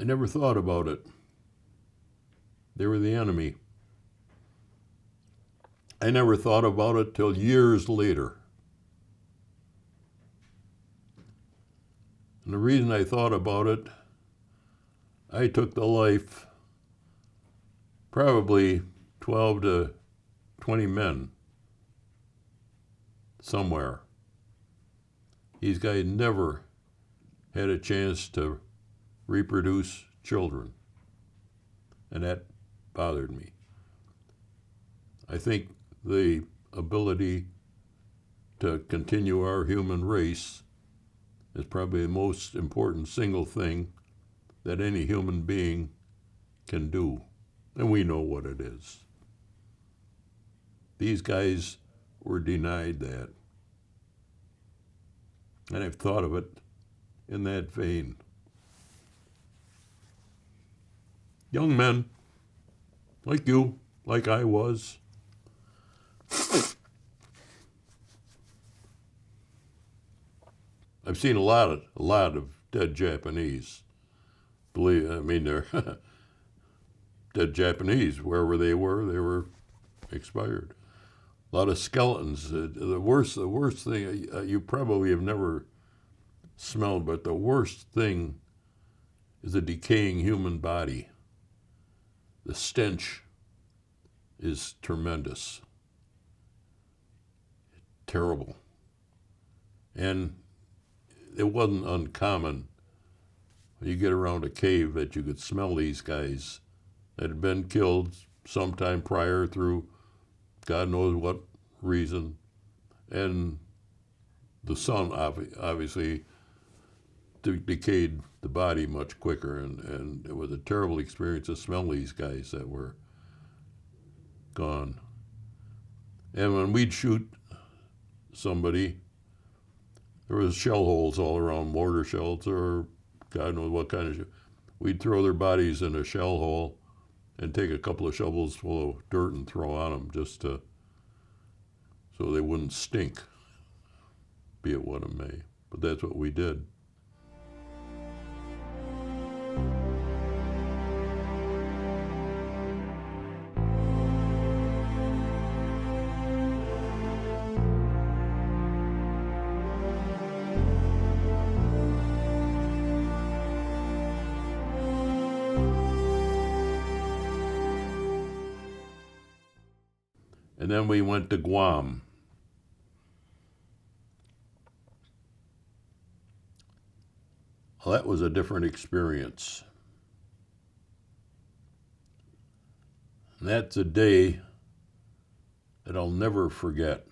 I never thought about it. They were the enemy. I never thought about it till years later. And the reason I thought about it, I took the life probably 12 to 20 men somewhere. These guys never had a chance to reproduce children, and that bothered me. I think the ability to continue our human race is probably the most important single thing that any human being can do, and we know what it is. These guys were denied that, and I've thought of it in that vein. Young men, like you, like I was, I've seen a lot of dead Japanese. They're dead Japanese. Wherever they were expired. A lot of skeletons. The worst thing, you probably have never smelled, but the worst thing is a decaying human body. The stench is tremendous. Terrible. And it wasn't uncommon when you get around a cave that you could smell these guys that had been killed sometime prior through God knows what reason. And the sun obviously decayed the body much quicker, and it was a terrible experience to smell these guys that were gone. And when we'd shoot somebody, there was shell holes all around, mortar shells or God knows what kind of we'd throw their bodies in a shell hole and take a couple of shovels full of dirt and throw on them just so they wouldn't stink, be it what it may. But that's what we did. And then we went to Guam. Well, that was a different experience. And that's a day that I'll never forget.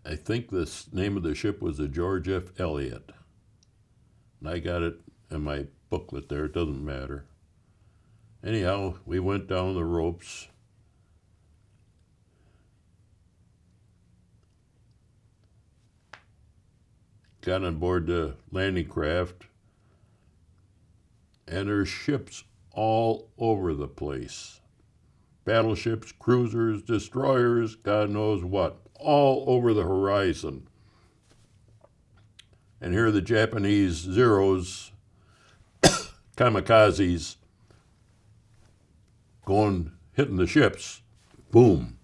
I think the name of the ship was the George F. Elliott. And I got it in my booklet there, it doesn't matter. Anyhow, we went down the ropes. Got on board the landing craft, and there's ships all over the place. Battleships, cruisers, destroyers, God knows what, all over the horizon. And here are the Japanese Zeros, kamikazes, hitting the ships. Boom.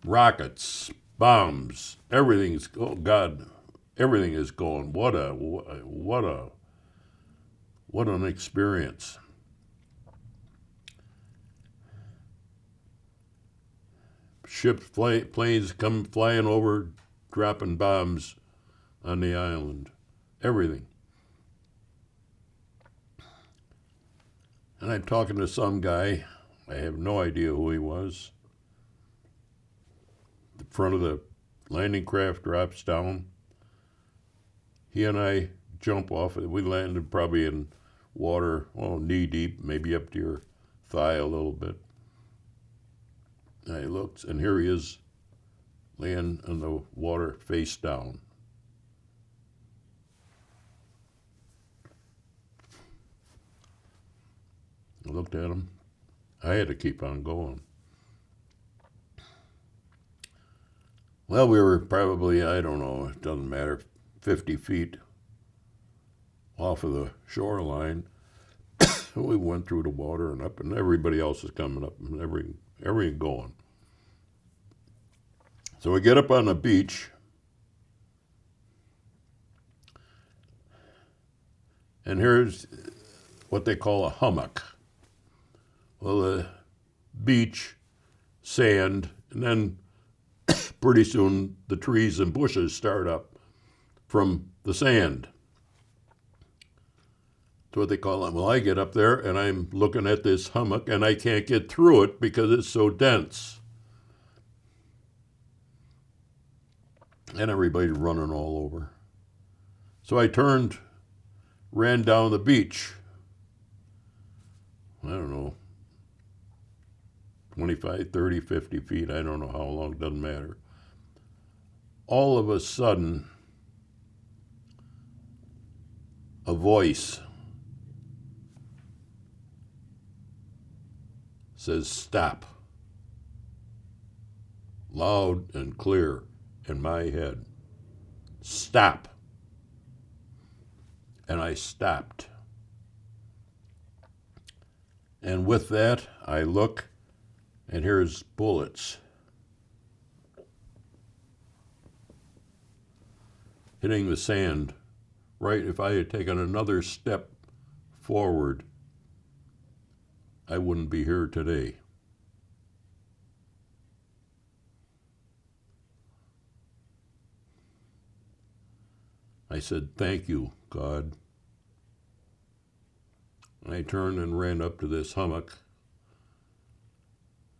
Rockets, bombs, everything's, oh God, everything is going. What an experience. Ships, planes come flying over, dropping bombs on the island. Everything. And I'm talking to some guy. I have no idea who he was. The front of the landing craft drops down. He and I jump off. We landed probably in water, knee deep, maybe up to your thigh a little bit. And I looked, and here he is, laying in the water face down. I looked at him. I had to keep on going. Well, we were probably, I don't know, it doesn't matter, 50 feet off of the shoreline. We went through the water and up, and everybody else is coming up, and everything going. So we get up on the beach, and here's what they call a hummock. Well, the beach, sand, and then pretty soon the trees and bushes start up from the sand. That's what they call it. Well, I get up there and I'm looking at this hummock and I can't get through it because it's so dense. And everybody's running all over. So I turned, ran down the beach. I don't know, 25, 30, 50 feet. I don't know how long, doesn't matter. All of a sudden, a voice says, "Stop." Loud and clear in my head. Stop. And I stopped. And with that, I look, and here's bullets hitting the sand. Right, if I had taken another step forward, I wouldn't be here today. I said, "Thank you, God." And I turned and ran up to this hummock,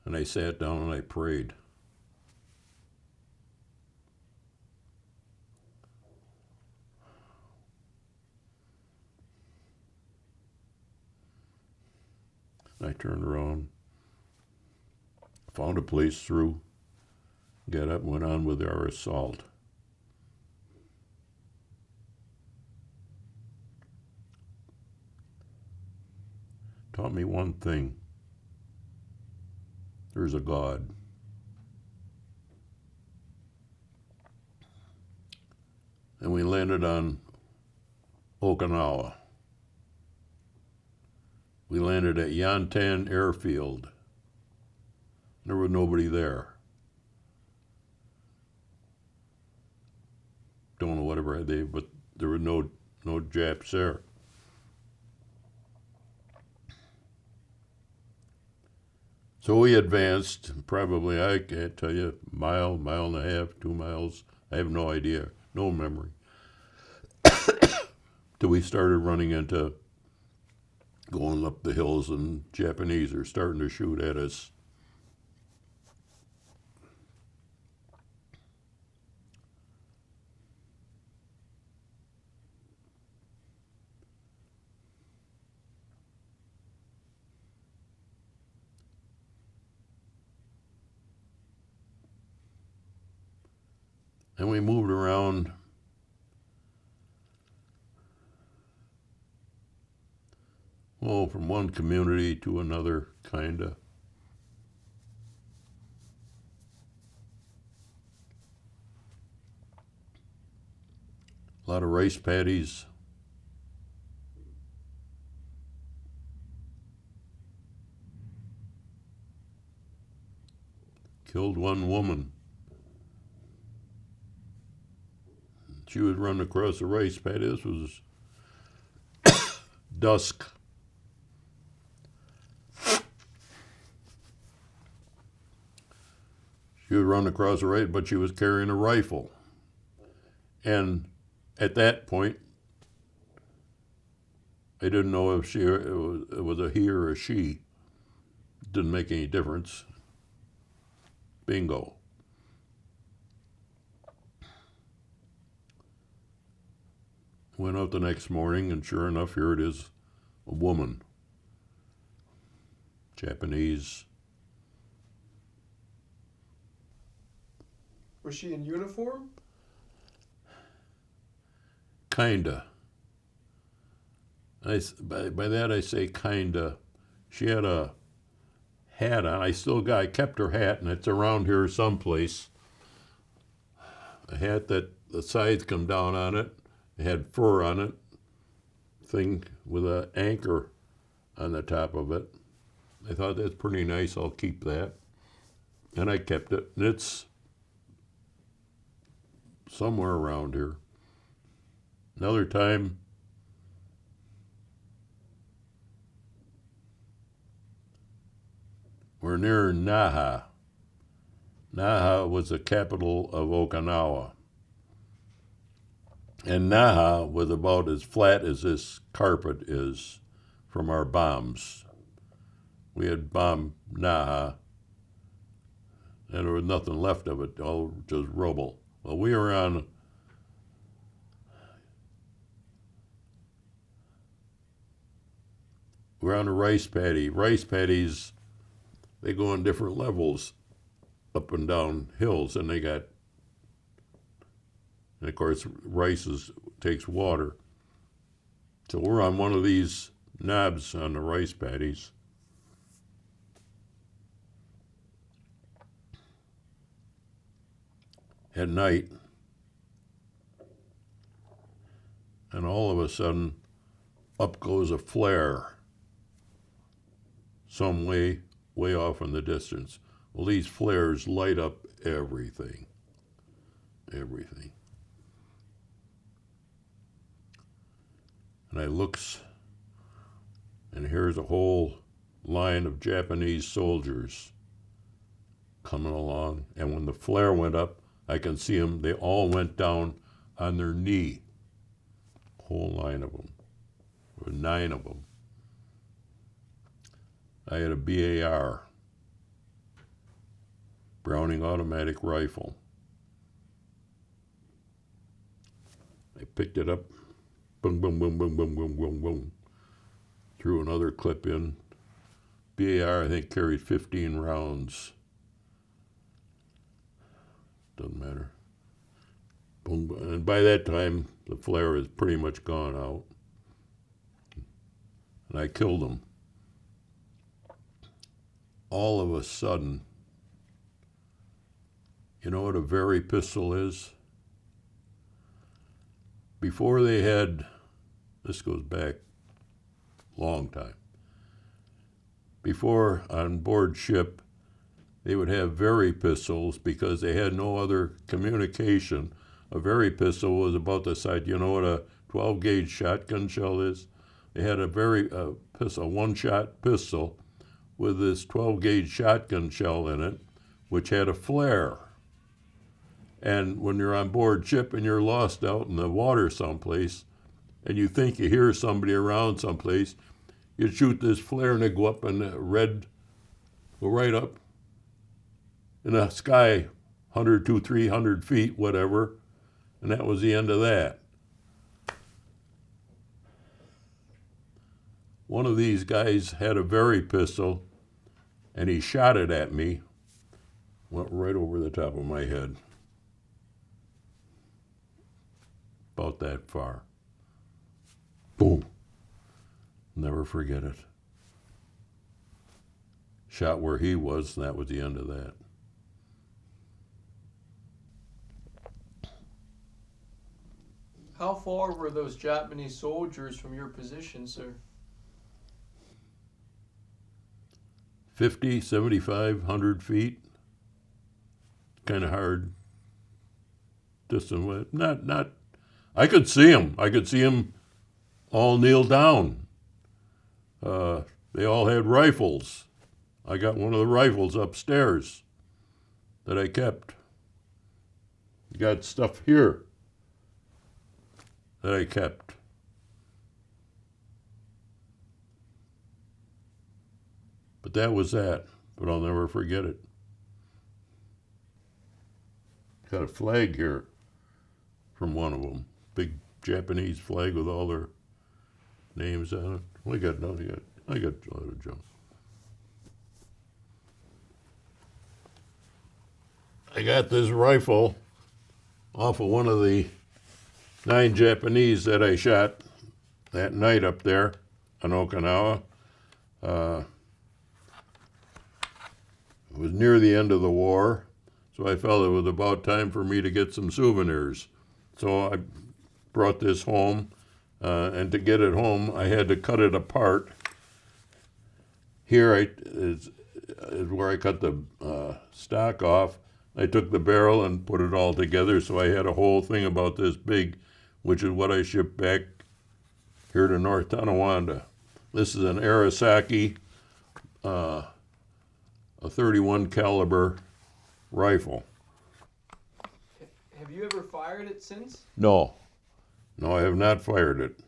and I sat down and I prayed. I turned around, found a place through, got up and went on with our assault. Taught me one thing. There's a God. And we landed on Okinawa. We landed at Yantan Airfield. There was nobody there. Don't know whatever but there were no Japs there. So we advanced, probably, I can't tell you, mile and a half, 2 miles. I have no idea, no memory. Till we started running into going up the hills, and Japanese are starting to shoot at us. And we moved around. Well, from one community to another, kinda. A lot of rice paddies. Killed one woman. She was running across the rice paddy. This was dusk. She was running across the rice, but she was carrying a rifle. And at that point, I didn't know if it was a he or a she. Didn't make any difference. Bingo. Went out the next morning, and sure enough, here it is, a woman. Japanese. Was she in uniform? Kinda. By that I say kinda. She had a hat on. I kept her hat, and it's around here someplace. a hat that the sides come down on it. It had fur on it, thing with an anchor on the top of it. I thought that's pretty nice. I'll keep that. And I kept it. And it's somewhere around here. Another time, we're near Naha. Naha was the capital of Okinawa. And Naha was about as flat as this carpet is from our bombs. We had bombed Naha, and there was nothing left of it, all just rubble. Well, we were on a rice paddy. Rice paddies, they go on different levels, up and down hills, and of course, rice takes water. So we're on one of these knobs on the rice paddies. At night, and all of a sudden, up goes a flare some way off in the distance. Well, these flares light up everything. Everything. And I looks, and here's a whole line of Japanese soldiers coming along. And when the flare went up, I can see them, they all went down on their knee. Whole line of them. There were 9 of them. I had a BAR, Browning automatic rifle. I picked it up, boom, boom, boom, boom, boom, boom, boom, boom. Threw another clip in. BAR, I think, carried 15 rounds. Doesn't matter. Boom, and by that time, the flare is pretty much gone out. And I killed him. All of a sudden, you know what a very pistol is? Before they had, this goes back a long time. Before, on board ship, they would have very pistols because they had no other communication. A very pistol was about the size, you know what a 12-gauge shotgun shell is? They had a very pistol, one-shot pistol with this 12-gauge shotgun shell in it, which had a flare. And when you're on board ship and you're lost out in the water someplace, and you think you hear somebody around someplace, you shoot this flare and it go up and the red go right up in the sky, 100 to 300 feet, whatever, and that was the end of that. One of these guys had a very pistol, and he shot it at me, went right over the top of my head. About that far. Boom. Never forget it. Shot where he was, and that was the end of that. How far were those Japanese soldiers from your position, sir? 50, 75, 100 feet. Kind of hard. Distant. Not. I could see them. I could see them all kneel down. They all had rifles. I got one of the rifles upstairs that I kept. Got stuff here that I kept. But that was that. But I'll never forget it. Got a flag here from one of them. Big Japanese flag with all their names on it. I got a lot of junk. I got this rifle off of one of the 9 Japanese that I shot that night up there on Okinawa. It was near the end of the war, So I felt it was about time for me to get some souvenirs. So I brought this home, and to get it home, I had to cut it apart. Here is where I cut the stock off. I took the barrel and put it all together, so I had a whole thing about this big, which is what I shipped back here to North Tonawanda. This is an Arasaki, a 31 caliber rifle. Have you ever fired it since? No, I have not fired it.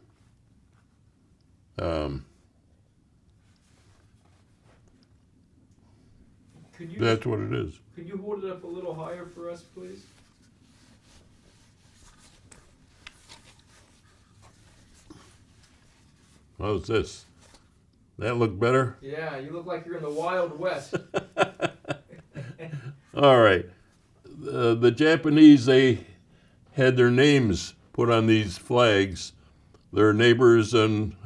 That's what it is. Could you hold it up a little higher for us, please? How's this? That look better? Yeah, you look like you're in the Wild West. All right. The Japanese, they had their names put on these flags. Their neighbors and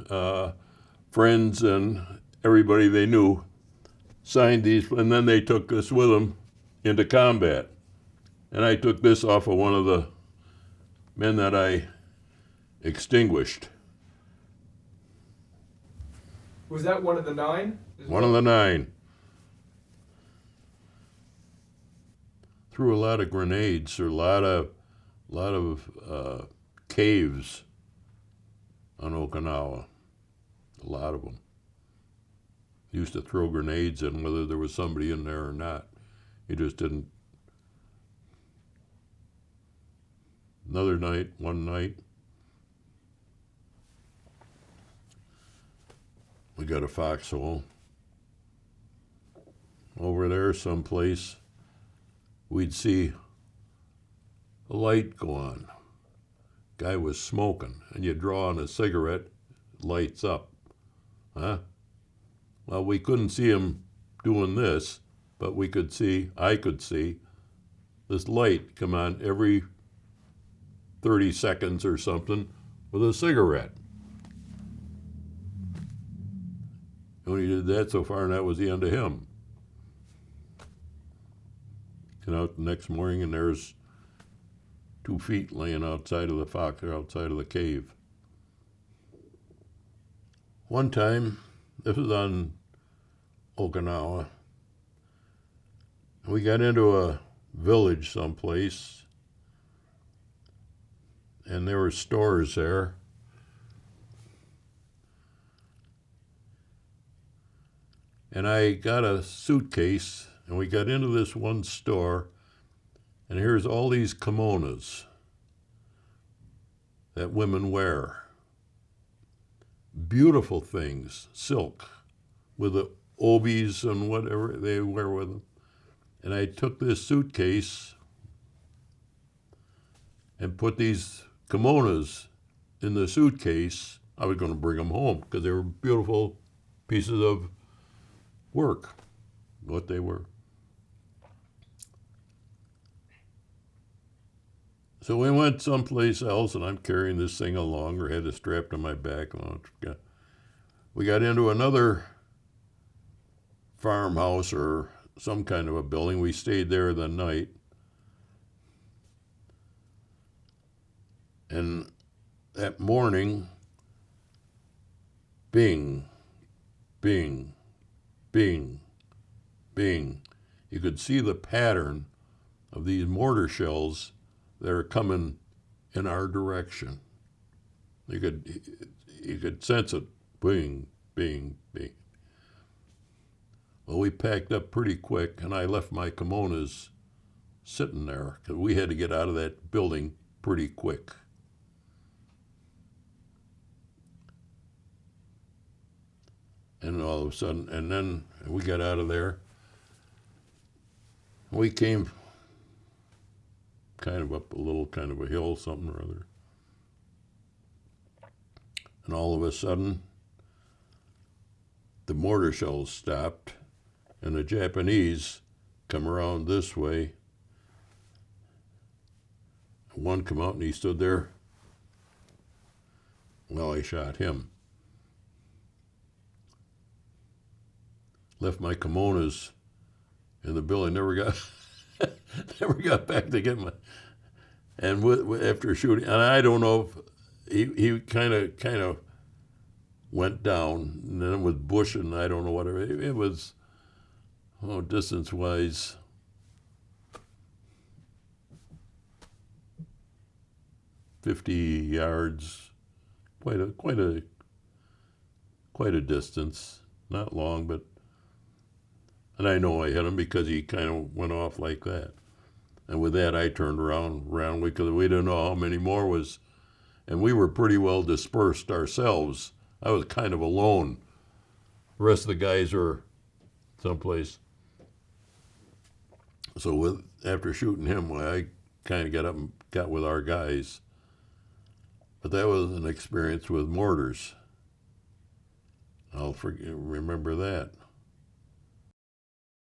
friends and everybody they knew signed these, and then they took this with them into combat. And I took this off of one of the men that I extinguished. Was that one of the 9? One of the 9. Threw a lot of grenades, or a lot of caves on Okinawa. A lot of them. Used to throw grenades in whether there was somebody in there or not. He just didn't. Another night, one night, we got a foxhole. Over there someplace, we'd see a light go on. Guy was smoking, and you draw on a cigarette, it lights up. Huh? Well, we couldn't see him doing this, but I could see this light come on every 30 seconds or something with a cigarette. And when he did that so far, and that was the end of him. Get out the next morning, and there's 2 feet laying outside of the fox, or outside of the cave. One time, this was on Okinawa, we got into a village someplace, and there were stores there. And I got a suitcase, and we got into this one store, and here's all these kimonos that women wear. Beautiful things, silk, with the obies and whatever they wear with them. And I took this suitcase and put these kimonos in the suitcase. I was going to bring them home because they were beautiful pieces of work, what they were. So we went someplace else, and I'm carrying this thing along, or had it strapped to my back. We got into another farmhouse or some kind of a building. We stayed there the night. And that morning, bing, bing, bing, bing. You could see the pattern of these mortar shells that are coming in our direction. You could sense it. Bing, bing, bing. Well, we packed up pretty quick, and I left my kimonos sitting there because we had to get out of that building pretty quick. And all of a sudden, and then we got out of there. We came kind of up a little kind of a hill, something or other. And all of a sudden, the mortar shells stopped, and the Japanese come around this way. One come out, and he stood there. Well, I shot him. Left my kimonos in the building. Never got Never got back to get my. And after shooting, and I don't know if he kind of went down, and then it was bush, and I don't know whatever it was. Oh, distance wise, 50 yards, quite a distance. Not long, but. And I know I hit him because he kind of went off like that. And with that, I turned around because we didn't know how many more was. And we were pretty well dispersed ourselves. I was kind of alone. The rest of the guys were someplace. So after shooting him, I kind of got up and got with our guys. But that was an experience with mortars. I'll remember that.